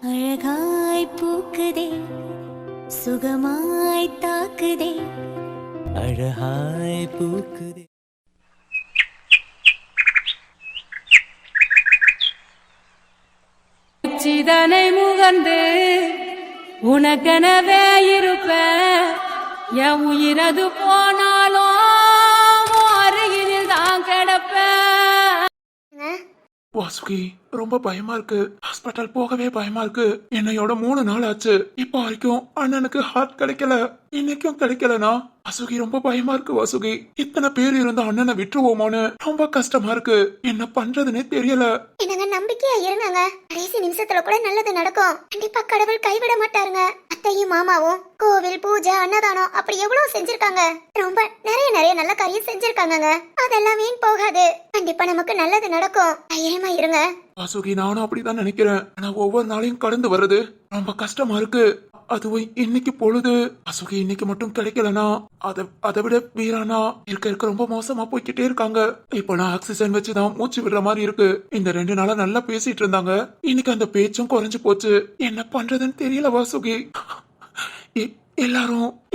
அழகாய் பூக்குதே சுகமாய் தாக்குதே அழகாய் பூக்குதே. சிதனை முகந்து உனக்கெனவே இருப்ப என் உயிரது போனாலும் அருகில் தான் கிடப்பேன். வாசுகி ரொம்ப பயமா இருக்கு. ஹாஸ்பிட்டல் போகவே பயமா இருக்கு. என்னையோட 3 நாள் ஆச்சு. இப்போ வரைக்கும் அண்ணனுக்கு ஹார்ட் கிடைக்கல. இன்னைக்கும் கிடைக்கலனா வாசுகி ரொம்ப பயமா இருக்கு. வாசுகி இத்தனை பேர் இருந்த அண்ணனை விட்டுருவோமோன்னு ரொம்ப கஷ்டமா இருக்கு. என்ன பண்றதுன்னே தெரியல. என்னங்க நம்பிக்கையா இருங்க. கடைசி நிமிஷத்துல கூட நல்லது நடக்கும். கண்டிப்பா கடவுள் கைவிட மாட்டாருங்க. அத்தையும் மாமாவும் கோவில் பூஜை அன்னதானம் அப்படி எவ்வளவு செஞ்சிருக்காங்க. ரொம்ப நிறைய நல்ல காரியம் செஞ்சிருக்காங்க. அதெல்லாம் வீண் போகாது. கண்டிப்பா நமக்கு நல்லது நடக்கும். தைரியமா இருங்க. வாசுகி நானும் அப்படிதான் நினைக்கிறேன். ஆனா ஒவ்வொரு நாளையும் கடந்து வர்றது ரொம்ப கஷ்டமா இருக்கு. அதுவும் இன்னைக்கு பொழுது வாசுகி இன்னைக்கு மட்டும் கிடைக்கலனா அதை விட வீரானா இருக்க ரொம்ப மோசமா போய்கிட்டே இருக்காங்க. இப்போ நான் ஆக்சிஜன் வச்சுதான் மூச்சு விடுற மாதிரி இருக்கு. இந்த 2 நாளா நல்லா பேசிட்டு இருந்தாங்க. இன்னைக்கு அந்த பேச்சும் குறைஞ்சு போச்சு. என்ன பண்றதுன்னு தெரியல வாசுகி.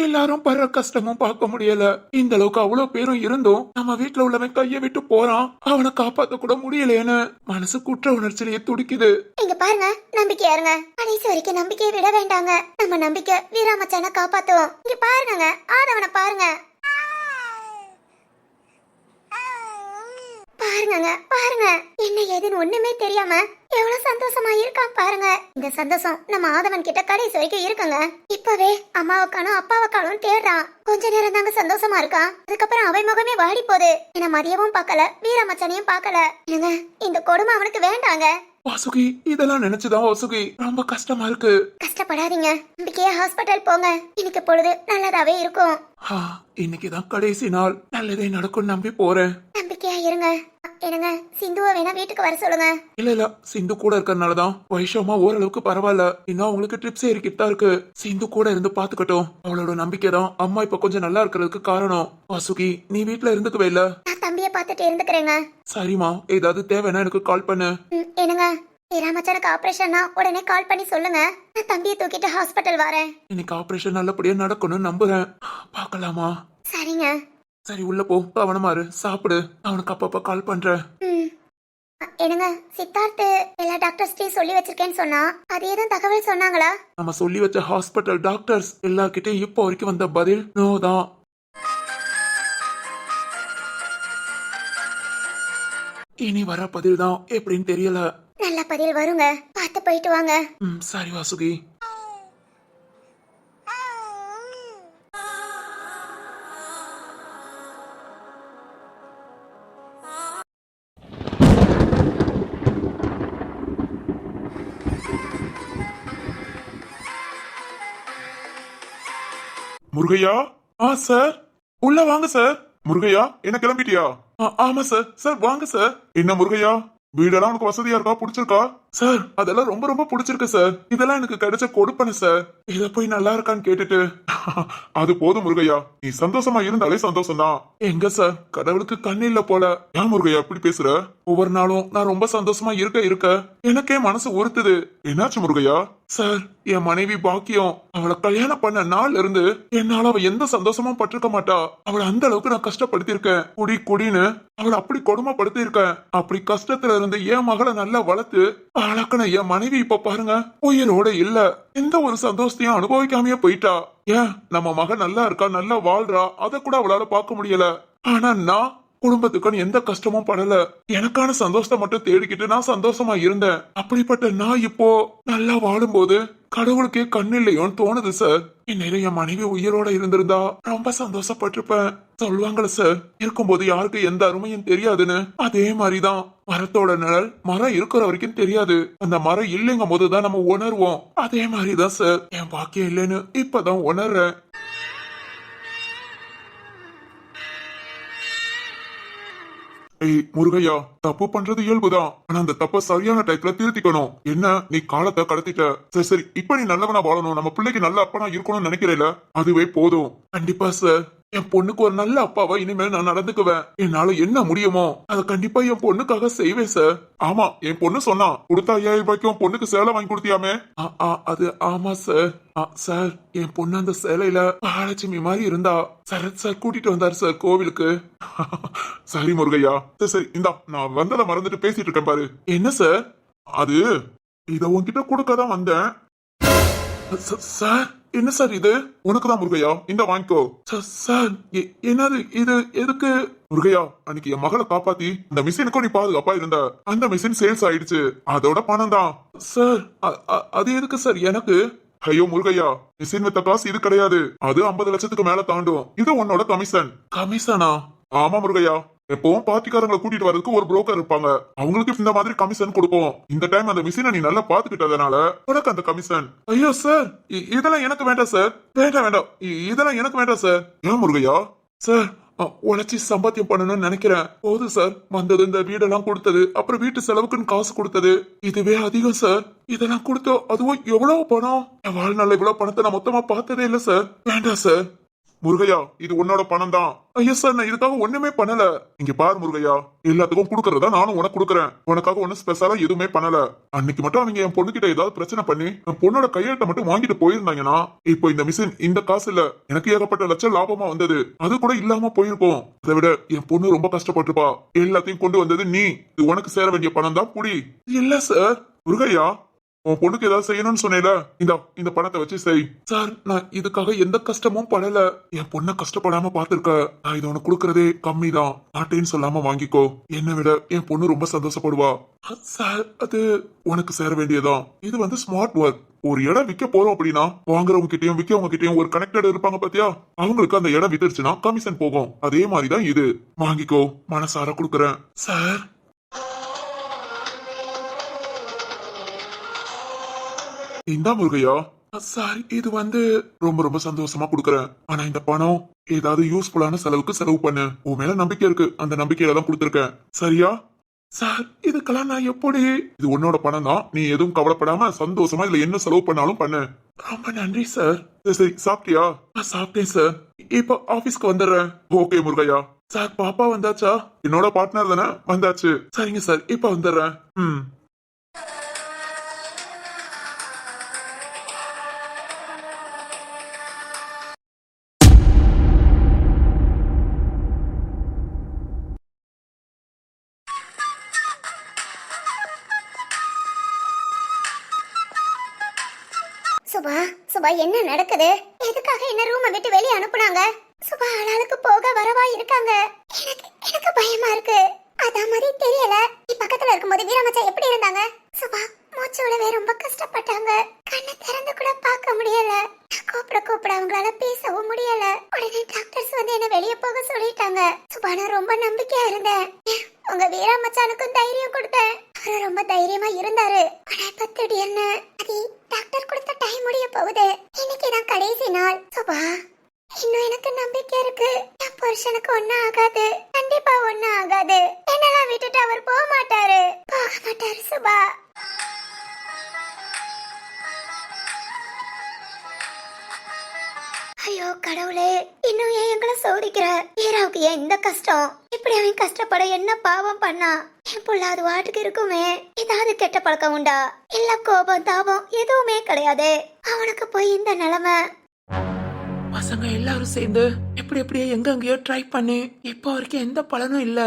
எல்லாரும் படுற கஷ்டமும் பார்க்க முடியல. இந்த அளவுக்கு அவ்வளவு பேரும் இருந்தும் நம்ம வீட்டுல உள்ளவன் கைய விட்டு போறான். அவனை காப்பாத்த கூட முடியலையேன்னு மனசு குற்ற உணர்ச்சியிலேயே துடிக்குது. இங்க பாருங்க, நம்பிக்கையா இருங்க. கடைசி வரைக்கும் நம்பிக்கையை விட வேண்டாங்க. நம்ம நம்பிக்கை வீராமச்சான காப்பாத்துவோம். இங்க பாருங்க, ஆதவனை பாருங்க. பாருங்க என்ன ஏதுன்னு ஒண்ணுமே தெரியாம எவ்வளவு சந்தோஷமா இருக்கான் பாருங்க. இந்த சந்தோஷம் நம்ம ஆதவன் கிட்ட கடைசி வரைக்கும் இருக்குங்க. இப்பவே அம்மாவுக்கானும் அப்பாவுக்கானும் தேடுறான். கொஞ்ச நேரம் தாங்க சந்தோஷமா இருக்கான். அதுக்கப்புறம் அவை முகமே வாடி போகுது. என்ன மதியமும் பார்க்கல, வீரமச்சனையும் பார்க்கல. ஏங்க இந்த கொடுமை அவனுக்கு வேண்டாங்க. வாசுகி இதெல்லாம் நினைச்சுதான் வாசுகி ரொம்ப கஷ்டமா இருக்கு. கஷ்டப்படாதீங்க. நம்பிக்கையா ஹாஸ்பிட்டல் போங்க. இன்னைக்கு பொழுது நல்லதாவே இருக்கும். இன்னைக்குதான் கடைசி நாள். நல்லதே நடக்கும் நம்பி போறேன். நம்பிக்கையா இருங்க. என்னங்க சிந்துவை வேணா வீட்டுக்கு வர சொல்லுங்க. இல்ல சிந்து கூட இருக்கறனாலதான் வைஷமா ஓரளவுக்கு பரவாயில்ல. இன்னும் அவங்களுக்கு ட்ரிப்ஸ் ஏறிக்கிட்டு தான் இருக்கு. சிந்து கூட இருந்து பாத்துக்கட்டும். அவளோட நம்பிக்கை தான் அம்மா இப்ப கொஞ்சம் நல்லா இருக்கிறதுக்கு காரணம். வாசுகி நீ வீட்டுல இருந்துக்கவே இல்ல. நான் தம்பிய பாத்துட்டு இருந்துக்கிறேங்க. சரிமா, ஏதாவது தேவைன்னா எனக்கு கால் பண்ணு. என்னங்க வீராமச்சனுக்கு ஆபரேஷன்னா உடனே கால் பண்ணி சொல்லுங்க. நான் தம்பியை தூக்கிட்டு ஹாஸ்பிட்டல் வரேன். இன்னைக்கு ஆபரேஷன் நல்லபடியா நடக்கணும்னு நம்புறேன். பாக்கலாமா? சரிங்க. சரி உள்ள போ, கவனமா இரு, சாப்பிடு. அவனுக்கு அப்பப்ப கால் பண்றேன். என்னங்க சித்தார்த்து எல்லா டாக்டர்ஸ்டையும் சொல்லி வச்சிருக்கேன்னு சொன்னா அது ஏதும் தகவல் சொன்னாங்களா? நம்ம சொல்லி வச்ச ஹாஸ்பிட்டல் டாக்டர்ஸ் எல்லார்கிட்டயும் இப்போ வரைக்கும் வந்த பதில் நோ தான். இனி வர பதில் தான் எப்படின்னு தெரியல. நல்ல பதில் வருங்க, பார்த்து போயிட்டு வாங்க. சரி வாசுகி. முருகையா? சார் உள்ள வாங்க சார். முருகையா என்ன கிளம்பிட்டியா? ஆமா சார். சார் வாங்க சார். என்ன முருகையா வீடெல்லாம் உனக்கு வசதியா இருக்கா? பிடிச்சிருக்கா? சார் அதெல்லாம் ரொம்ப ரொம்ப பிடிச்சிருக்கு சார். இதெல்லாம் எனக்கு கிடைச்ச கொடுப்பன சார். இத போய் நல்லா இருக்கான்னு கேட்டுட்டு அது போதும் முருகையா. நீ சந்தோஷமா இருந்தாலே சந்தோஷம் தான். எங்க சார் கடவுளுக்கு கண்ணு இல்ல போல. ஏன் முருகையா இப்படி பேசுற? ஒவ்வொரு நாளும் நான் ரொம்ப சந்தோஷமா இருக்க எனக்கே மனசு உறுத்துது. என்னாச்சு முருகையா? சார் என் மனைவி பாக்கியம் அவளை கல்யாணம் பண்ண நாள்ல இருந்து என்னால அவ எந்த சந்தோஷமும் பட்டிருக்க மாட்டா. அவளை அந்த அளவுக்கு நான் கஷ்டப்படுத்திருக்கேன். குடின்னு அவளை அப்படி கொடுமைப்படுத்தி இருக்கேன். அப்படி கஷ்டத்துல இருந்து என் மகளை நல்லா வளர்த்து அழக்கன என் மனைவி இப்ப பாருங்க உயிரோட இல்ல. எந்த ஒரு சந்தோஷத்தையும் அனுபவிக்காமையே போயிட்டா. ஏன் நம்ம மகன் நல்லா இருக்கா, நல்லா வாழ்றா, அத கூட அவளால பார்க்க முடியல. ஆனா நான் குடும்பத்துக்குன்னு எந்த கஷ்டமும் படல. எனக்கான சந்தோஷத்தை மட்டும் தேடிக்கிட்டு நான் சந்தோஷமா இருந்தேன். அப்படிப்பட்ட நான் இப்போ நல்லா வாழும்போது கடவுளுக்கே கண்ணு இல்லையோன்னு தோணுது சார். இந்நேரம் என் மனைவி உயிரோட இருந்திருந்தா ரொம்ப சந்தோஷப்பட்டிருப்பேன். சொல்லுவாங்களே சார், இருக்கும்போது யாருக்கு எந்த அருமையும் தெரியாதுன்னு. அதே மாதிரிதான் மரத்தோட நிழல் மரம் இருக்கிற வரைக்கும் தெரியாது. அந்த மரம் இல்லைங்கும் போதுதான் நம்ம உணர்வோம். அதே மாதிரிதான் சார் என் பாக்கியம் இல்லைன்னு இப்பதான் உணர்றேன். ஏய் முருகையா, தப்பு பண்றது இயல்புதான். ஆனா அந்த தப்ப சரியான டைப்ல திருத்திக்கணும். என்ன நீ காலத்தை கடத்திட்ட. சரி இப்ப நீ நல்லவனா வாழணும், நம்ம பிள்ளைக்கு நல்ல அப்பனா இருக்கணும்னு நினைக்கிறேல, அதுவே போதும். கண்டிப்பா சார். என் பொண்ணுக்கு ஒரு நல்ல அப்பாவா இனிமேல் நான் நடந்துக்குவேன். என்னால என்ன முடியுமோ அதை கண்டிப்பா என் பொண்ணுக்காக செய்வேன் சார். ஆமா, என் பொண்ணு சொன்னா கொடுத்த 5000 ரூபாய்க்கு உன் பொண்ணுக்கு சேலை வாங்கி கொடுத்தியாமே. அது ஆமா சார். சார், என் பொண்ணு அந்த சேலையில மகாலட்சுமி மாதிரி இருந்தா சரத் சார் கூட்டிட்டு வந்தாரு சார் கோவிலுக்கு. சரி முருகையா, சரி இந்தா, நான் வந்ததை மறந்துட்டு பேசிட்டு இருக்கேன் பாரு. என்ன சார் அது? இத உன்கிட்ட கொடுக்கதான் வந்தேன். சார், என்ன சார் இது? உனக்குதான் முருகையா, இந்த வாங்கிக்கோ. சார், என்னது இது? எதுக்கு? முருகையா, அன்னைக்கு என் மகளை காப்பாத்தி இந்த மிஷினுக்கும் நீ பாதுகாப்பா இருந்த. அந்த மிஷின் சேல்ஸ் ஆயிடுச்சு, அதோட பணம் தான். சார், அது எதுக்கு சார் எனக்கு? ஐயோ முருகையா, மிஷின் வித்த காசு இது கிடையாது. அது 50 லட்சத்துக்கு மேல தாண்டும். இது உன்னோட கமிஷன். கமிஷனா? ஆமா முருகையா, எப்பவும் பார்ட்டிக்காரங்களை கூட்டிட்டு வரதுக்கு ஒரு புரோக்கர் இருப்பாங்க. அவங்களுக்கு இந்த மாதிரி கமிஷன் கொடுப்போம். இந்த டைம் அந்த மிஷினை நீ நல்லா பாத்துக்கிட்டதுனால உனக்கு அந்த கமிஷன். ஐயோ சார், இதெல்லாம் எனக்கு வேண்டாம் சார். வேண்டாம் வேண்டாம், இதெல்லாம் எனக்கு வேண்டாம் சார். ஏன் முருகையா? சார், உழைச்சி சம்பாத்தியம் பண்ணணும்னு நினைக்கிறேன். போதும் சார், வந்தது இந்த வீடெல்லாம் கொடுத்தது, அப்புறம் வீட்டு செலவுக்குன்னு காசு கொடுத்தது, இதுவே அதிகம் சார். இதெல்லாம் கொடுத்தோ அதுவும் எவ்வளவு பணம்? என் வாழ்நாள் இவ்வளவு பணத்தை நான் மொத்தமா பார்த்ததே இல்லை சார். வேண்டாம் சார். முருகையா, இது உன்னோட பணம் தான். ஐயா சார், நான் இதுக்காக ஒண்ணுமே பண்ணல. இங்க பாரு முருகையா, எல்லாத்துக்கும் கொடுக்கறதா நானும் உனக்கு கொடுக்கறேன். உனக்காக ஒன்னும் ஸ்பெஷலா எதுவுமே பண்ணல. அன்னைக்கு மட்டும் அவங்க என் பொண்ணு கிட்ட ஏதாவது பிரச்சனை பண்ணி என் பொண்ணோட கையெழுத்தை மட்டும் வாங்கிட்டு போயிருந்தாங்கன்னா இப்போ இந்த மிஷின் இந்த காசு இல்ல, எனக்கு ஏகப்பட்ட லட்சம் லாபமா வந்தது. அது கூட இல்லாம போயிருக்கும். அதை விட என் பொண்ணு ரொம்ப கஷ்டப்பட்டுப்பா. எல்லாத்தையும் கொண்டு வந்தது நீ. இது உனக்கு சேர வேண்டிய பணம் தான். புடி. இல்ல சார். முருகையா, உன் பொண்ணுக்கு ஏதாவது செய்யணும்னு சொன்னேல, இந்த பணத்தை வச்சு செய். சார், நான் இதுக்காக எந்த கஷ்டமும் படல. என் பொண்ணை கஷ்டப்படாம பாத்துருக்க. நான் இதை உனக்கு கொடுக்கறதே கம்மி தான். மாட்டேன்னு சொல்லாம வாங்கிக்கோ. என்னை விட என் பொண்ணு ரொம்ப சந்தோஷப்படுவா. சார், அது உனக்கு சேர வேண்டியதான். இது ஸ்மார்ட் ஒர்க். ஒரு இடம் விற்க போறோம் அப்படின்னா வாங்குறவங்க கிட்டயும் விற்கவங்க கிட்டயும் ஒரு கனெக்டட் இருப்பாங்க பாத்தியா? அவங்களுக்கு அந்த இடம் வித்துருச்சுன்னா கமிஷன் போகும். அதே மாதிரிதான் இது. வாங்கிக்கோ, மனசார கொடுக்கறேன். சார், இந்தா முருகையா. சார், இது ரொம்ப ரொம்ப சந்தோஷமா கொடுக்கறேன். ஆனா இந்த பணம் ஏதாவது யூஸ்ஃபுல்லான செலவுக்கு செலவு பண்ணு. உன் மேல நம்பிக்கை இருக்கு, அந்த நம்பிக்கையில தான் கொடுத்துருக்கேன். சரியா? சார், இதுக்கெல்லாம் நான் எப்படி? இது உன்னோட பணம் தான். நீ எதுவும் கவலைப்படாம சந்தோஷமா இதுல என்ன செலவு பண்ணாலும் பண்ணு. ரொம்ப நன்றி சார். சரி, சாப்பிட்டியா? சாப்பிட்டேன் சார். இப்ப ஆபீஸ்க்கு வந்துடுறேன். ஓகே முருகையா. சார், பாப்பா வந்தாச்சா? என்னோட பார்ட்னர் தானே? வந்தாச்சு. சரிங்க சார், இப்ப வந்துடுறேன். சுபா, சுபா, என்ன நடக்குது? எதுக்காக என்ன ரூமை விட்டு வெளியே அனுப்புனாங்க? சுபா ஆளாளுக்கு போக வரவா இருக்காங்க. எனக்கு பயமா இருக்கு. அதான் மாதிரி தெரியல. நீ பக்கத்துல இருக்கும்போது வீரமச்சா எப்படி இருந்தாங்க? சுபா மூச்சு விடவே ரொம்ப கஷ்டப்பட்டாங்க. கண்ணை திறந்து கூட பார்க்க முடியல. கூப்பிட அவங்களால பேசவும் முடியல. உடனே டாக்டர்ஸ் என்ன வெளியே போக சொல்லிட்டாங்க. சுபா, நான் ரொம்ப நம்பிக்கையா இருந்தேன். உங்க வீரமச்சானுக்கும் தைரியம் கொடுத்தேன். அவர் ரொம்ப தைரியமா இருந்தாரு. ஆனா இப்ப திடீர்னு டாக்டர் கொடுத்த டைம் முடிய போகுது. இன்னைக்குதான் கடைசி நாள். சுபா, இன்னும் எனக்கு நம்பிக்கை இருக்கு. என் புருஷனுக்கு ஒண்ணும் ஆகாது. கண்டிப்பா ஒண்ணும் ஆகாது. என்னெல்லாம் விட்டுட்டு அவர் போக மாட்டாரு சுபா. ஐயோ கடவுளே, இன்னும் ஏன் எங்களை சோதிக்கிற? வீராவுக்கு ஏன் இந்த கஷ்டம்? இப்படி அவன் கஷ்டப்பட என்ன பாவம் பண்ணா? என் புள்ள அது வாட்டுக்கு இருக்குமே. ஏதாவது கெட்ட பழக்கம் உண்டா? இல்ல கோபம் தாபம் எதுவுமே கிடையாது. அவனுக்கு போய் இந்த நிலைமை. பசங்க எல்லாரும் சேர்ந்து எப்படியோ எங்கெங்கயோ ட்ரை பண்ணி இப்போ வரைக்கும் எந்த பலனும் இல்ல.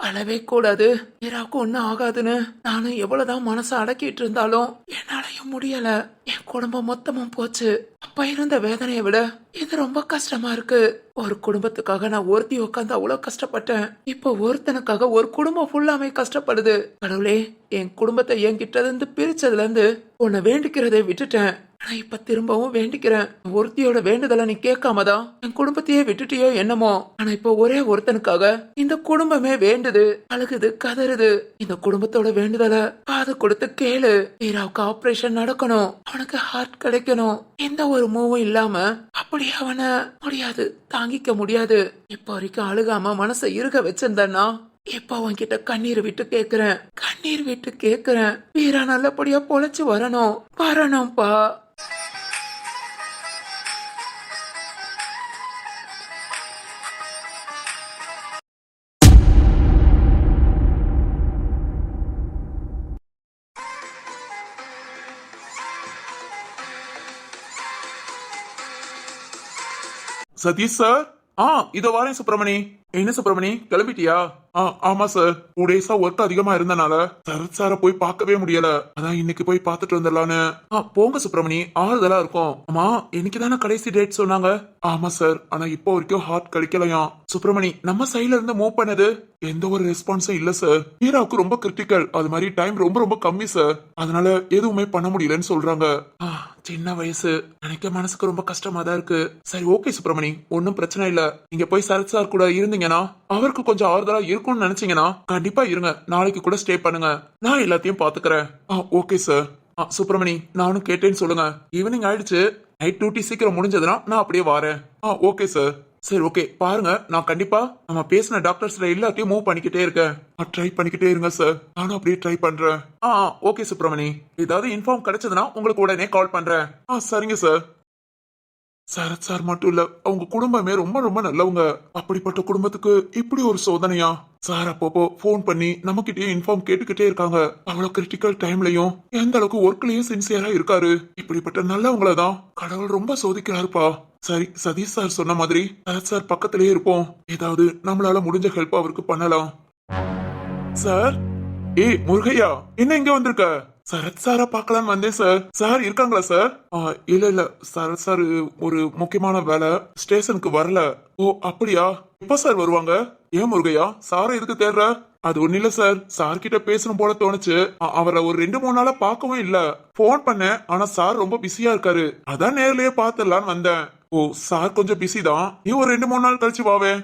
அழவே கூடாது, வீராவுக்கு ஒன்னும் ஆகாதுன்னு நானும் எவ்வளவுதான் மனசை அடக்கிட்டு இருந்தாலும் என்னாலையும் முடியல. என் குடும்பம் மொத்தமும் போச்சு. அப்ப இருந்த வேதனையை விட இது ரொம்ப கஷ்டமா இருக்கு. ஒரு குடும்பத்துக்காக நான் ஒருத்தி உட்காந்து அவ்வளவு கஷ்டப்பட்டேன். இப்போ ஒருத்தனுக்காக ஒரு குடும்பம் ஃபுல்லாமே கஷ்டப்படுது. கடவுளே, என் குடும்பத்தை என்கிட்ட இருந்து பிரிச்சதுல இருந்து உன்னை வேண்டிக்கிறதை விட்டுட்டேன். ஆனா இப்ப திரும்பவும் வேண்டிக்கிறேன். ஒருத்தியோட வேண்டுதலை நீ கேட்காமதான் என் குடும்பத்தையே விட்டுட்டியோ என்னமோ. ஆனா இப்ப ஒரே ஒருத்தனுக்காக இந்த குடும்பமே வேண்டுது, அழுகுது, கதறுது. இந்த குடும்பத்தோட வேண்டுதலை காது கொடுத்து கேளு. வீராவுக்கு ஆபரேஷன் நடக்கணும், அவனுக்கு ஹார்ட் கிடைக்கணும். எந்த ஒரு மூவும் இல்லாம அப்படியே அவனை முடியாது, தாங்கிக்க முடியாது. இப்ப வரைக்கும் அழுகாம மனசை இருக வச்சிருந்தா இப்ப உன்கிட்ட கண்ணீர் விட்டு கேக்குறேன். வீரா நல்லபடியா பொழைச்சு வரணும்பா. சதீஷ் சார். இதோ வரேன் சுப்பிரமணி. என்ன சுப்பிரமணி, கிளம்பிட்டியா? ஆமா சார். 2 டேஸா ஒர்க் அதிகமா இருந்தனால சரத் சார போய் பார்க்கவே முடியல. அதான் இன்னைக்கு போய் பார்த்துட்டு வந்துடலான்னு. போங்க சுப்பிரமணி, ஆறுதலா இருக்கும். ஆமா, இன்னைக்கு தானே கடைசி டேட் சொன்னாங்க. ஆமா சார். ஆனா இப்போ வரைக்கும் ஹார்ட் கிடைக்கலையாம். சுப்பிரமணி, நம்ம சைடுல இருந்து மூவ் பண்ணது எந்த ஒரு ரெஸ்பான்ஸும் இல்ல சார். ஹீராவுக்கு ரொம்ப கிரிட்டிக்கல், அது மாதிரி டைம் ரொம்ப ரொம்ப கம்மி சார். அதனால எதுவுமே பண்ண முடியலன்னு சொல்றாங்க. சின்ன வயசு, எனக்கு மனசுக்கு ரொம்ப கஷ்டமா தான் இருக்கு. சரி, ஓகே சுப்பிரமணி, ஒன்னும் பிரச்சனை இல்ல. நீங்க போய் சரத் சார் கூட இருந்தீங்கன்னா அவருக்கு கொஞ்சம் ஆறுதலா இருக்கும்னு நினைச்சீங்கன்னா கண்டிப்பா இருங்க. நாளைக்கு கூட ஸ்டே பண்ணுங்க, நான் எல்லாத்தையும் பாத்துக்கிறேன். Okay sir. சுப்பிரமணி, நானும் கேட்டேன்னு சொல்லுங்க. ஈவினிங் ஆயிடுச்சு, நைட் டியூட்டி சீக்கிரம் முடிஞ்சதுன்னா நான் அப்படியே வரேன். Okay sir. சரி, ஓகே. பாருங்க, நான் கண்டிப்பா நம்ம பேசின டாக்டர்ஸ்ல எல்லாத்தையும் மூவ் பண்ணிக்கிட்டே இருக்கேன். ட்ரை பண்ணிக்கிட்டே இருங்க சார். நானும் அப்படியே ட்ரை பண்றேன். ஓகே சுப்பிரமணி, ஏதாவது இன்ஃபார்ம் கிடைச்சதுன்னா உங்களுக்கு உடனே கால் பண்றேன். சரிங்க சார். சரத் சார் மட்டும் இல்ல, அவங்க குடும்பமே ரொம்ப ரொம்ப நல்லவங்க. அப்படிப்பட்ட குடும்பத்துக்கு இப்படி ஒரு சோதனையா? சார் அப்பப்போ போன் பண்ணி நம்ம கிட்டயே இன்ஃபார்ம் கேட்டுக்கிட்டே இருக்காங்க. அவ்வளவு கிரிட்டிக்கல் டைம்லயும் எந்த அளவுக்கு ஒர்க்லயும் சின்சியரா இருக்காரு. இப்படிப்பட்ட நல்லவங்களதான் கடவுள் ரொம்ப சோதிக்கிறாருப்பா. சரி, சதீஷ் சார் சொன்ன மாதிரி சரத் சார் பக்கத்திலேயே இருப்போம். ஏதாவது நம்மளால முடிஞ்ச ஹெல்ப் அவருக்கு பண்ணலாம். சார். முருகையா, என்ன இங்க வந்திருக்க? சரத் சார பாக்கலான்னு வந்தேன் சார். சார் இருக்காங்களா சார்? இல்ல சரத் சார் ஒரு முக்கியமான வேலை, ஸ்டேஷனுக்கு வரல. அப்படியா? எப்ப சார் வருவாங்க? ஏன் முருகையா, சார எதுக்கு தேடுற? அது ஒண்ணு இல்ல சார், சார் கிட்ட பேசணும் போல தோணுச்சு. அவரை ஒரு 2-3 நாளா பார்க்கவும் இல்ல. போன் பண்ணேன், ஆனா சார் ரொம்ப பிஸியா இருக்காரு. அதான் நேர்லயே பாத்துடலான்னு வந்தேன். சார் கொஞ்சம் பிஸி தான், நீ ஒரு 2-3 நாள் கழிச்சு வாவே.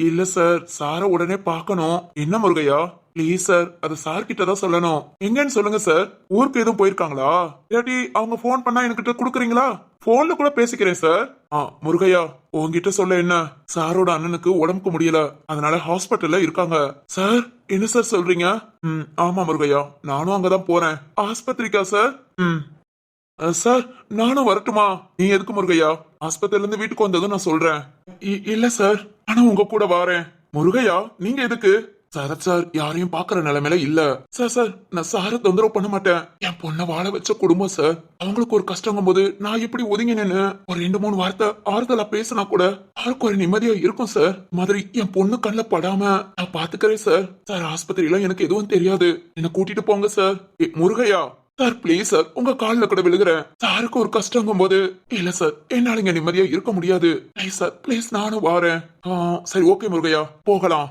இல்ல சார், சார உடனே பார்க்கணும். என்ன முருகையா, ப்ளீஸ் சார், அது சார் கிட்ட தான் சொல்லணும். எங்கன்னு சொல்லுங்க சார். ஊருக்கு எதுவும் போயிருக்காங்களா? இல்லாட்டி அவங்க போன் பண்ணா என்கிட்ட குடுக்குறீங்களா? போன்ல கூட பேசிக்கிறேன் சார். முருகையா, உங்ககிட்ட சொல்ல என்ன, சாரோட அண்ணனுக்கு உடம்புக்கு முடியல, அதனால ஹாஸ்பிட்டல்ல இருக்காங்க. சார், என்ன சார் சொல்றீங்க? ஆமா முருகையா, நானும் அங்கதான் போறேன். ஆஸ்பத்திரிக்கா சார்? சார், நானும் வரட்டுமா? நீ எதுக்கு முருகையா? ஆஸ்பத்திரில இருந்து வீட்டுக்கு வந்ததும் நான் சொல்றேன். இல்ல சார், ஆனா உங்க கூட வாரேன். முருகையா, நீங்க எதுக்கு? சரத் சார் யாரையும் பாக்குற நிலைமையில இல்ல. சார், நான் சார தொந்தரவு பண்ண மாட்டேன். என் பொண்ணை வாழ வச்ச குடும்பம் சார். அவங்களுக்கு ஒரு கஷ்டங்கும் போது நான் எப்படி ஒதுங்கி நின்னு ஒரு 2-3 வார்த்தை ஆறுதலா பேசினா கூட அவருக்கு ஒரு நிம்மதியா இருக்கும் சார். மாதிரி என் பொண்ணு கண்ணுல படாம நான் பாத்துக்கிறேன் சார். சார், ஆஸ்பத்திரியில எனக்கு எதுவும் தெரியாது, என்ன கூட்டிட்டு போங்க sir. Murugaiya sir, please sir, உங்க கால்ல கூட விழுகிறேன். சாருக்கு ஒரு கஷ்டங்கும் போது இல்ல சார், என்னால இங்க நிம்மதியா இருக்க முடியாது. பிளீஸ் சார், பிளீஸ், நானும் வாரேன். சரி, ஓகே முருகையா, போகலாம்.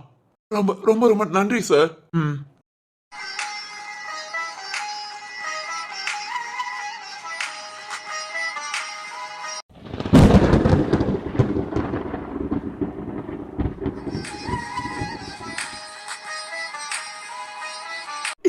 ரொம்ப ரொம்ப ரொம்ப நன்றி சார்.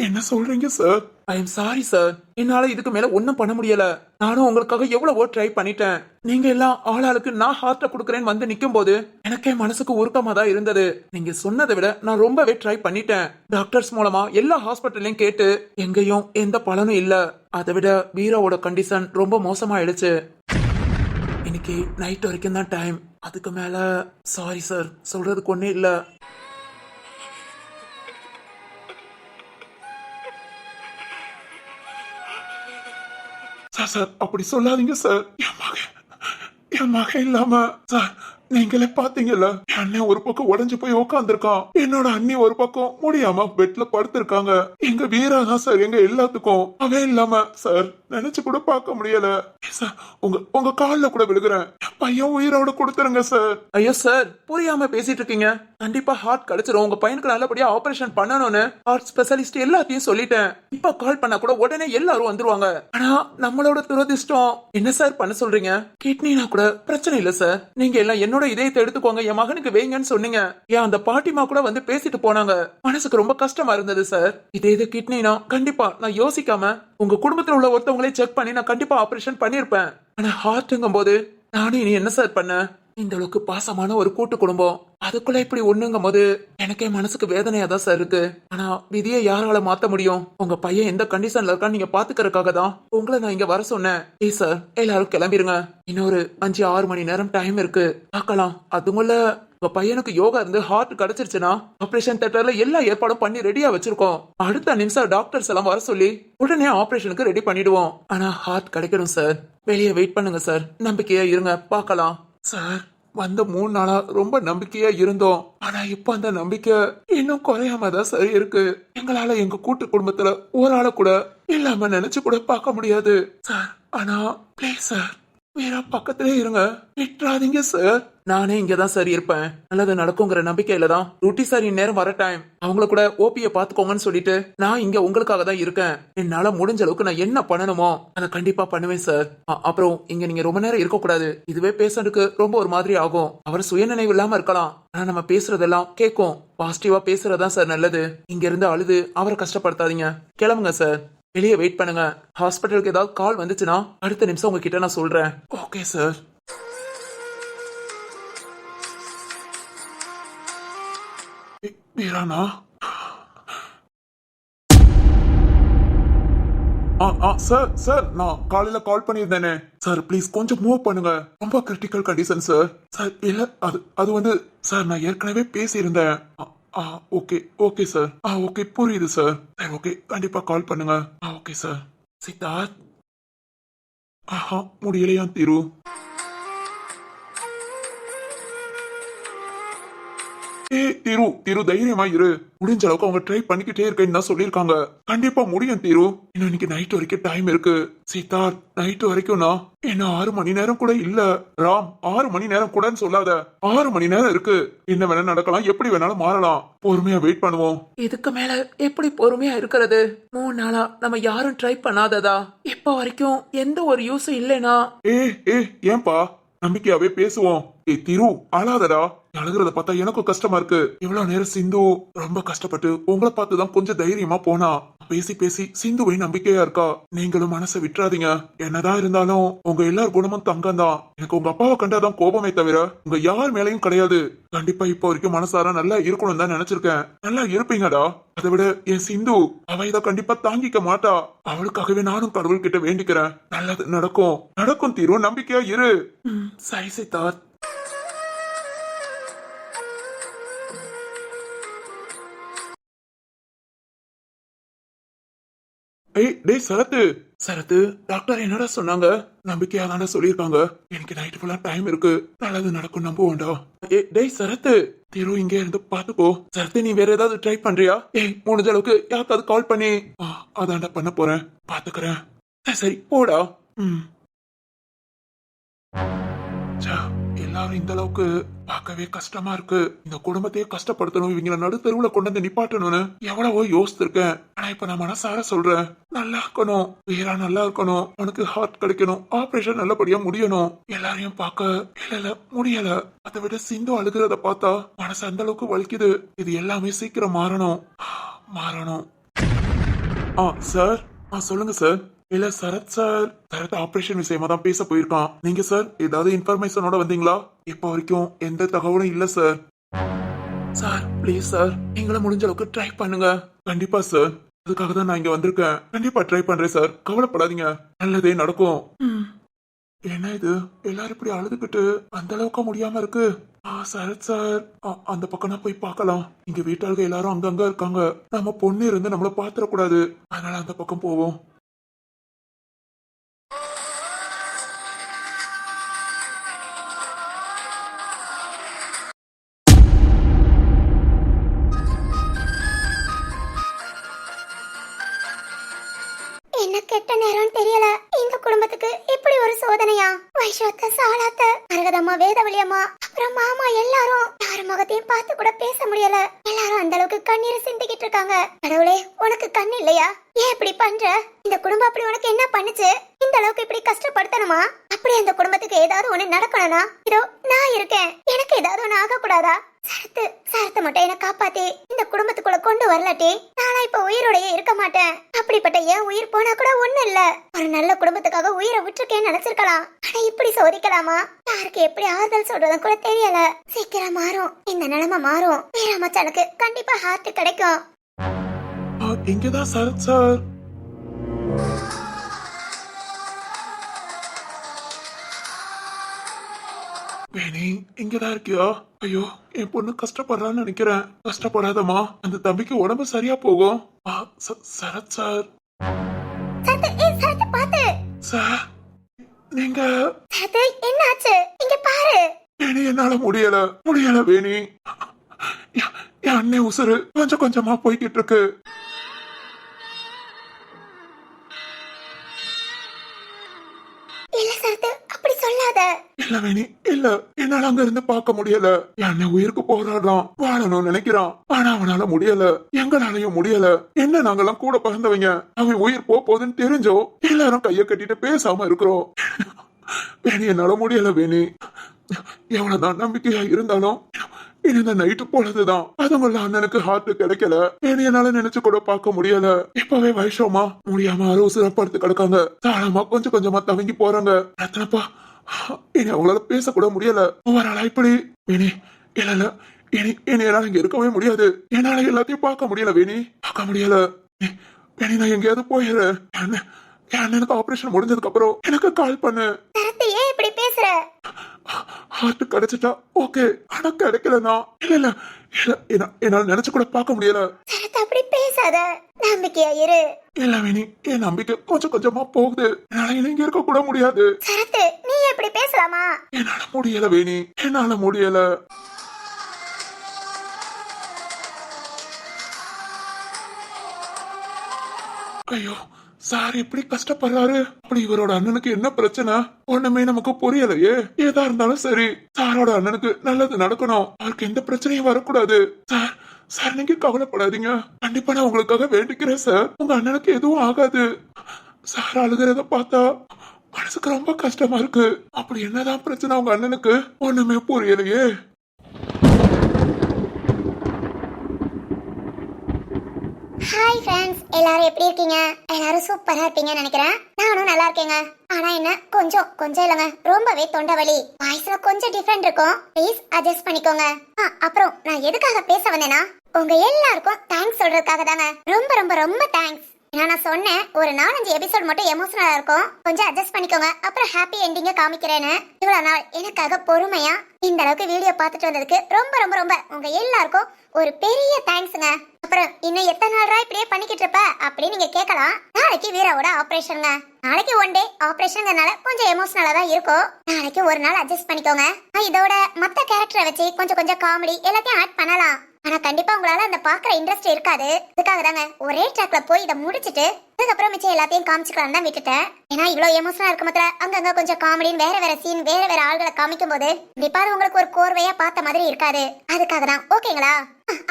என்ன சொல்றீங்க sir? I am sorry sir, என்னால இதுக்கு மேல ஒன்னும் பண்ண முடியல. நானும் உங்களுக்காக எவ்வளவோ ட்ரை பண்ணிட்டேன். நீங்க எல்லாம் ஆளாளுக்கு நான் ஹார்ட்ட குடுக்கறேன்னு வந்து நிக்கும் போது எனக்கே மனசுக்கு உருக்கமா தான் இருந்தது. நீங்க சொன்னதை விட நான் ரொம்பவே ட்ரை பண்ணிட்டேன். டாக்டர்ஸ் மூலமா எல்லா ஹாஸ்பிட்டல்லையும் கேட்டு எங்கேயும் எந்த பலனும் இல்ல. அதை விட வீராவோட கண்டிஷன் ரொம்ப மோசமாயிடுச்சு. இன்னைக்கு நைட் வரைக்கும் தான் டைம், அதுக்கு மேல சாரி சார், சொல்றதுக்கு ஒண்ணே இல்ல. சார், அப்படி சொல்லாதீங்க சார். என் மகன் இல்லாம சார், நீங்களே பாத்தீங்கல்ல, அண்ணன் ஒரு பக்கம் உடைஞ்சு போய் உட்காந்துருக்கான். என்னோட அண்ணி ஒரு பக்கம் முடியாம பெட்ல படுத்திருக்காங்க. எங்க வீரா தான் சார் எங்க எல்லாத்துக்கும். அவன் இல்லாம சார் நினைச்சு கூட பார்க்க முடியல சார். உங்க கால்ல கூட விழுகிறேன், பையன் உயிரோட கொடுத்துருங்க சார். ஐயோ சார், புரியாம பேசிட்டு இருக்கீங்க. கண்டிப்பா ஹார்ட் கிடைச்சிரும். உங்க பையனுக்கு நல்லபடியா ஆபரேஷன் பண்ணணும்னு ஹார்ட் ஸ்பெஷலிஸ்ட் எல்லாத்தையும் சொல்லிட்டேன். இப்ப கால் பண்ணா கூட உடனே எல்லாரும் வந்துருவாங்க. ஆனா நம்மளோட துரதிஷ்டம். என்ன சார் பண்ண சொல்றீங்க? கிட்னினா கூட பிரச்சனை இல்ல சார். நீங்க எல்லாம் என்னோட இதயத்தை எடுத்துக்கோங்க, என் மகனுக்கு வைங்கன்னு சொன்னீங்க. ஏன் அந்த பாட்டிமா கூட வந்து பேசிட்டு போனாங்க. மனசுக்கு ரொம்ப கஷ்டமா இருந்தது சார். இது கிட்னினா கண்டிப்பா நான் யோசிக்காம உங்க குடும்பத்துல உள்ள ஒருத்தவங்களே செக் பண்ணி நான் கண்டிப்பா ஆபரேஷன் பண்ணிருப்பேன். ஆனா ஹார்ட்ங்கும் போது நானும் இனி என்ன சார் பண்ண? இந்த அளவுக்கு பாசமான ஒரு கூட்டு குடும்பம், அதுக்குள்ள இப்படி ஒண்ணுங்கும் போது எனக்கே மனசுக்கு வேதனையா தான் சார் இருக்கு. ஆனா விதியை யாரால மாத்த முடியும்? உங்க பையன் எந்த கண்டிஷன்ல இருக்கான்னு நீங்க பாத்துக்கிறதுக்காக தான் உங்களை நான் இங்க வர சொன்னேன். சார், எல்லாரும் கிளம்பிருங்க. இன்னொரு 5-6 மணி நேரம் டைம் இருக்கு, பார்க்கலாம். அதுக்குள்ள உங்க பையனுக்கு யோகா இருந்து ஹார்ட் கிடைச்சிருச்சுன்னா ஆபரேஷன் தியேட்டர்ல எல்லா ஏற்பாடும் பண்ணி ரெடியா வச்சிருக்கோம். அடுத்த நிமிஷம் டாக்டர்ஸ் எல்லாம் வர சொல்லி உடனே ஆபரேஷனுக்கு ரெடி பண்ணிடுவோம். ஆனா ஹார்ட் கிடைக்கணும் சார். வெளியே வெயிட் பண்ணுங்க சார், நம்பிக்கையா இருங்க, பார்க்கலாம். சார், வந்த 3 நாளா ரொம்ப நம்பிக்கையா இருந்தோம். ஆனா இப்ப அந்த நம்பிக்கை இன்னும் குறையாம தான் சரி இருக்கு. எங்களால எங்க கூட்டு குடும்பத்துல ஒரு ஆளை கூட இல்லாம நினைச்சு கூட பார்க்க முடியாது சார். ஆனா ப்ளீஸ் சார், வேற பக்கத்திலே இருங்க, விட்டுறாதீங்க சார். நானே இங்கதான் சார் இருப்பேன். நல்லது நடக்குங்கிற நம்பிக்கையில தான் ருட்டி சார் இந்நேரம் வர டைம் அவங்கள கூட ஓபிய பாத்துக்கோங்கன்னு சொல்லிட்டு நான் இங்க உங்களுக்காக தான் இருக்கேன். என்னால முடிஞ்ச அளவுக்கு நான் என்ன பண்ணணுமோ அதை கண்டிப்பா பண்ணுவேன் சார். அப்புறம் இங்க நீங்க ரொம்ப நேரம் இருக்க கூடாது. இதுவே பேசுறதுக்கு ரொம்ப ஒரு மாதிரி ஆகும். அவர் சுயநினைவு இல்லாம இருக்கலாம், ஆனா நம்ம பேசுறதெல்லாம் கேட்கும். பாசிட்டிவா பேசுறதா சார் நல்லது. இங்க இருந்து அழுது அவரை கஷ்டப்படுத்தாதீங்க. கிளம்புங்க சார், வெளியே வெயிட் பண்ணுங்க. ஹாஸ்பிட்டலுக்கு ஏதாவது கால் வந்துச்சுன்னா அடுத்த நிமிஷம் உங்ககிட்ட நான் சொல்றேன். Okay sir. வீரானா? சார் சார், நான் காலையில கால் பண்ணியிருந்தேனே சார், ப்ளீஸ் கொஞ்சம் மூவ் பண்ணுங்க. ரொம்ப கிரிட்டிக்கல் கண்டிஷன் சார். சார் இல்ல, அது வந்து சார் நான் ஏற்கனவே பேசியிருந்தேன். Okay okay sir. ஓகே புரியுது சார். சரி ஓகே, கண்டிப்பா கால் பண்ணுங்க. Okay sir. சித்தார்த், முடியலையா திரு? திரு தைரியமா இரு. முடிஞ்ச அளவுக்கு அவங்க ட்ரை பண்ணிக்கிட்டே இருக்கேன்னு தான் சொல்லியிருக்காங்க. கண்டிப்பா முடியும் திரு. இன்னும் இன்னைக்கு நைட் வரைக்கும் டைம் இருக்கு. சித்தார்த், நைட் வரைக்கும்னா இன்னும் 6 மணி நேரம் கூட இல்ல. ராம், 6 மணி நேரம் கூடன்னு சொல்லாத. 6 மணி நேரம் இருக்கு. என்ன வேணா நடக்கலாம், எப்படி வேணாலும் மாறலாம். பொறுமையா வெயிட் பண்ணுவோம். இதுக்கு மேல எப்படி பொறுமையா இருக்கிறது? 3 நாளா நம்ம யாரும் ட்ரை பண்ணாததா? இப்ப வரைக்கும் எந்த ஒரு யூஸும் இல்லைனா? ஏன்பா, நம்பிக்கையாவே பேசுவோம். திரு அழாதடா. அழுகிறத பார்த்தா எனக்கும் கஷ்டமா இருக்கு. இவ்வளவு நேரம் சிந்து ரொம்ப கஷ்டப்பட்டு உங்களை பார்த்துதான் கொஞ்சம் தைரியமா போனா. பேசி பேசி சிந்துவை நம்பிக்கையா இருக்கா. நீங்களும் மனசை விட்டுறாதீங்க. என்னதான் இருந்தாலும் உங்க எல்லார் குணமும் தங்கம் தான். எனக்கு உங்க அப்பாவை கண்டாதான் கோபமே தவிர உங்க யார் மேலையும் கிடையாது. கண்டிப்பா இப்ப வரைக்கும் மனசார நல்லா இருக்கணும் தான் நினைச்சிருக்கேன். நல்லா இருப்பீங்கடா. அதை விட என் சிந்து, அவ இதை கண்டிப்பா தாங்கிக்க மாட்டா. அவளுக்காகவே நானும் கடவுள் கிட்ட வேண்டிக்கிறேன். நல்லது நடக்கும் தீரு, நம்பிக்கையா இரு. சரி சித்தார்த். டேய் சரத்து. சரத்து, டாக்டர் என்னடா சொன்னாங்க? நம்பிக்கையா தானே சொல்லியிருக்காங்க. எனக்கு நைட் ஃபுல்லா டைம் இருக்கு. நல்லது நடக்கும், நம்புவோண்டா. டேய் சரத்து, திரு இங்க இருந்து பாத்துக்கோ. சரத்து, நீ வேற ஏதாவது ட்ரை பண்றியா? முடிஞ்ச அளவுக்கு யாருக்காவது கால் பண்ணி. அதான்டா பண்ண போறேன், பாத்துக்கிறேன். சரி போடா. எல்லாரும் இந்த அளவுக்கு பார்க்கவே கஷ்டமா இருக்கு. இந்த குடும்பத்தையே கஷ்டப்படுத்தணும், இவங்கள நடு தெருவுல கொண்டு வந்து நிப்பாட்டணும்னு எவ்வளவோ யோசிச்சிருக்கேன். ஆனா இப்ப நான் மனசார சொல்றேன், நல்லா இருக்கணும், வீரா நல்லா இருக்கணும், உனக்கு ஹார்ட் கிடைக்கணும், ஆபரேஷன் நல்லபடியா முடியணும். எல்லாரையும் பார்க்க இல்ல முடியல. அதை விட சிந்து அழுகிறத பார்த்தா மனசு அந்த அளவுக்கு வலிக்குது. இது எல்லாமே சீக்கிரம் மாறணும். சார், சொல்லுங்க சார். இல்ல சரத் சார், சரத் ஆபரேஷன் விஷயமா தான் பேச போயிருக்கான். நீங்க சார் ஏதாவது இன்ஃபர்மேஷனோட வந்தீங்களா? இப்ப வரைக்கும் எந்த தகவலும் இல்ல சார். சார் ப்ளீஸ் சார், எங்களை முடிஞ்ச அளவுக்கு ட்ரை பண்ணுங்க. கண்டிப்பா சார், அதுக்காக தான் நான் இங்க வந்திருக்கேன். கண்டிப்பா ட்ரை பண்றேன் சார், கவலைப்படாதீங்க, நல்லதே நடக்கும். என்ன இது, எல்லாரும் இப்படி அழுதுகிட்டு அந்த அளவுக்கு முடியாம இருக்கு? சரத் சார், அந்த பக்கம் நான் போய் பார்க்கலாம். இங்க வீட்டாளுங்க எல்லாரும் அங்கங்க இருக்காங்க. நம்ம பொண்ணு இருந்து நம்மள பாத்திரக்கூடாது, அதனால அந்த பக்கம் போவோம். என்ன கெட்ட நேரம் தெரியல. எங்க குடும்பத்துக்கு இப்படி ஒரு சோதனையா? வைஷோத்த, சாலாத்த, மரகதம்மா, வேதவழியம்மா, அப்புறம் மாமா எல்லாரும் யார் முகத்தையும் பார்த்து கூட பேச முடியல. எல்லாரும் அந்த அளவுக்கு கண்ணீர் சிந்திக்கிட்டு இருக்காங்க. கடவுளே, உனக்கு கண் இல்லையா? ஏன் இப்படி பண்ற? இந்த குடும்பம் அப்படி உனக்கு என்ன பண்ணுச்சு? இந்த அளவுக்கு இப்படி கஷ்டப்படுத்தணுமா? அப்படி அந்த குடும்பத்துக்கு ஏதாவது ஒண்ணு நடக்கணும்னா இதோ நான் இருக்கேன். எனக்கு ஏதாவது ஒண்ணு ஆக கூடாதா? சரத்தை மட்டும் என்ன காப்பாத்தி இந்த குடும்பத்துக்குள்ள கொண்டு வரலாட்டி நானா இப்ப உயிரோடயே இருக்க மாட்டேன். அப்படிப்பட்ட ஏன் உயிர் போனா கூட ஒண்ணு இல்ல. ஒரு நல்ல குடும்பத்துக்காக உயிரை விட்டுருக்கேன்னு நினைச்சிருக்கலாம். ஆனா இப்படி சோதிக்கலாமா? யாருக்கு எப்படி ஆறுதல் சொல்றது கூட தெரியல. சீக்கிரம் மாறும், இந்த நிலைமை மாறும். வீராமச்சானுக்கு கண்டிப்பா ஹார்ட் கிடைக்கும். இங்கதான் சரத் சார். வேணி, இங்கதான் இருக்கியா? ஐயோ, என் பொண்ணு கஷ்டப்படுறான்னு நினைக்கிறேன். கஷ்டப்படாதமா, அந்த தம்பிக்கு உடம்பு சரியா போகும். சரத் சார். சார், நீங்க என்னாச்சு? இங்க பாரு. வேணி என்னால முடியல வேணி. என் அண்ணன் உசுறு கொஞ்சம் கொஞ்சமா போய்கிட்டு இருக்கு. இல்ல சரத்து, அப்படி சொல்லாத. இல்ல வேணி, இல்ல, என்னால அங்க இருந்து பார்க்க முடியல. என் அண்ணன் உயிருக்கு போராடுறான், வாழணும்னு நினைக்கிறான். ஆனா அவனால முடியல, எங்களாலையும் முடியல. என்ன நாங்கெல்லாம் கூட பறந்தவங்க, அவன் உயிர் போகுதுன்னு தெரிஞ்சோ எல்லாரும் கைய கட்டிட்டு பேசாம இருக்கிறோம். வேணி என்னால முடியல வேணி. எவ்வளவுதான் நம்பிக்கையா இருந்தாலும் இனி இந்த நைட்டு போனதுதான். அதுங்கள அண்ணனுக்கு ஹார்ட் கிடைக்கல. வேணி என்னால நினைச்சு கூட பார்க்க முடியல. இப்பவே வயசோமா முடியாம அறுவசுரப்படுத்து கிடக்காங்க. தாளமா கொஞ்சம் கொஞ்சமா தவங்கி போறாங்க. ரத்னப்பா, இனி அவங்களால பேசக்கூட முடியல. ஒவ்வொரு ஆளா இப்படி வேணி. இல்ல இனி என்னால இங்க இருக்கவே முடியாது. என்னால எல்லாத்தையும் பார்க்க முடியல வேணி, பார்க்க முடியல வேணி. நான் எங்கேயாவது போயிடுறேன். என் அண்ணனுக்கு ஆபரேஷன் முடிஞ்சதுக்கு அப்புறம் எனக்கு கால் பண்ணு. சரத்து, ஏன் இப்படி பேசுற? ஹார்ட் கிடைச்சிட்டா ஓகே, ஆனா கிடைக்கலனா இல்ல என்னால நினைச்சு கூட பார்க்க முடியல. சரத்து, அப்படி பேசாத, நம்பிக்கையா இரு. இல்ல வேணி, என் நம்பிக்கை கொஞ்சம் கொஞ்சமா போகுது. என்னால இங்க இருக்க கூட முடியாது. சரத்து, நீ எப்படி பேசலாமா? என்னால முடியல வேணி, என்னால முடியல. ஐயோ, சார் எப்படி கஷ்டப்படுறாரு. அப்படி இவரோட அண்ணனுக்கு என்ன பிரச்சனை ஒண்ணுமே நமக்கு புரியலையே. ஏதா இருந்தாலும் சரி, சாரோட அண்ணனுக்கு நல்லது நடக்கணும். அவருக்கு எந்த பிரச்சனையும் வரக்கூடாது. சார் சார், நீங்க கவலைப்படாதீங்க. கண்டிப்பா நான் உங்களுக்காக வேண்டிக்கிறேன் சார். உங்க அண்ணனுக்கு எதுவும் ஆகாது. சார் அழுகிறத பார்த்தா மனசுக்கு ரொம்ப கஷ்டமா இருக்கு. அப்படி என்னதான் பிரச்சனை உங்க அண்ணனுக்கு ஒண்ணுமே புரியலையே. ஹாய் ஃப்ரெண்ட்ஸ், எல்லாரும் எப்படி இருக்கீங்க? எல்லாரும் சூப்பரா இருப்பீங்கன்னு நினைக்கிறேன். நானும் நல்லா இருக்கேங்க. ஆனா என்ன, கொஞ்சம் இல்லைங்க, ரொம்பவே தொண்டை வலி. வாய்ஸ்ல கொஞ்சம் டிஃபரெண்ட் இருக்கும், ப்ளீஸ் அட்ஜஸ்ட் பண்ணிக்கோங்க. அப்புறம் நான் எதுக்காக பேச வந்தேன்னா, உங்க எல்லாருக்கும் தேங்க்ஸ் சொல்றதுக்காக தாங்க. ரொம்ப ரொம்ப ரொம்ப தேங்க்ஸ். நான் சொன்னேன் ஒரு 4-5 எபிசோட் மட்டும் எமோஷனலா இருக்கும், கொஞ்சம் அட்ஜஸ்ட் பண்ணிக்கோங்க, அப்புறம் ஹாப்பி எண்டிங்க காமிக்கிறேன்னு. இவ்வளவு நாள் எனக்காக பொறுமையா இந்த அளவுக்கு வீடியோ பார்த்துட்டு வந்ததுக்கு ரொம்ப ரொம்ப ரொம்ப உங்க எல்லாருக்கும் ஒரு பெரிய தேங்க்ஸ்ங்க. அப்புறம் இன்னும் எத்தனை நாளா இப்படியே பண்ணிக்கிட்டு இருப்ப அப்படின்னு நீங்க கேட்கலாம். நாளைக்கு வீராவோட ஆபரேஷனுங்க. நாளைக்கு ஒன் டே ஆபரேஷன்ங்கறனால கொஞ்சம் எமோஷனலா தான் இருக்கும். நாளைக்கு ஒரு நாள் அட்ஜஸ்ட் பண்ணிக்கோங்க. இதோட மத்த கேரக்டரை வச்சு கொஞ்சம் காமெடி எல்லாத்தையும் ஆட் பண்ணலாம். ஆனா கண்டிப்பா உங்களால அந்த பாக்குற இன்ட்ரெஸ்ட் இருக்காது. அதுக்காக தாங்க ஒரே ட்ராக்ல போய் இதை முடிச்சிட்டு அதுக்கப்புறம் மிச்சம் எல்லாத்தையும் காமிச்சுக்கலாம் தான் விட்டுட்டேன். ஏன்னா இவ்வளவு எமோஷனலா இருக்க மாத்திர அங்கங்க கொஞ்சம் காமெடின்னு வேற சீன் வேற ஆள்களை காமிக்கும் போது கண்டிப்பா உங்களுக்கு ஒரு கோர்வையா பார்த்த மாதிரி இருக்காது. அதுக்காக தான், ஓகேங்களா?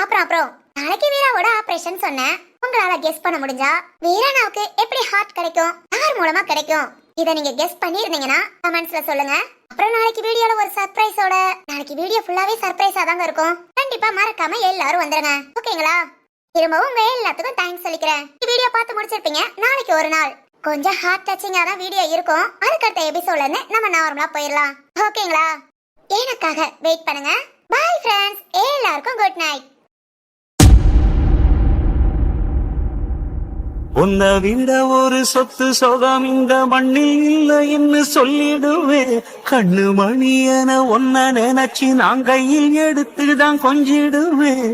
அப்புறம் நாளைக்கு வீராவோட ஆபரேஷன் சொன்னேன். உங்களால கெஸ் பண்ண முடிஞ்சா வீரானாவுக்கு எப்படி ஹார்ட் கிடைக்கும், யார் மூலமா கிடைக்கும், இதை நீங்க கெஸ் பண்ணிருந்தீங்கன்னா கமெண்ட்ஸ்ல சொல்லுங்க. அப்புறம் நாளைக்கு வீடியோல ஒரு சர்ப்ரைஸோட, நாளைக்கு வீடியோ ஃபுல்லாவே சர்ப்ரைஸா தாங்க இருக்கும். கண்டிப்பா மறக்காம எல்லாரும் வந்துருங்க, ஓகேங்களா? திரும்பவும் உங்க எல்லாத்துக்கும் தேங்க்ஸ் சொல்லிக்கிறேன். வீடியோ பார்த்து முடிச்சிருப்பீங்க. நாளைக்கு ஒரு நாள் கொஞ்சம் ஹார்ட் டச்சிங்கா தான் வீடியோ இருக்கும். அதுக்கடுத்த எபிசோட்ல இருந்து நம்ம நார்மலா போயிடலாம், ஓகேங்களா? எனக்காக வெயிட் பண்ணுங்க. பை ஃப்ரெண்ட்ஸ், எல்லாருக்கும் குட் நைட். உன்னை விட ஒரு சொத்து சொகம் இந்த மண்ணில் இல்லைன்னு சொல்லிடுவேன். கண்ணு மணியன ஒன்ன நினைச்சு நான் கையில் எடுத்துதான் கொஞ்சிடுவேன்.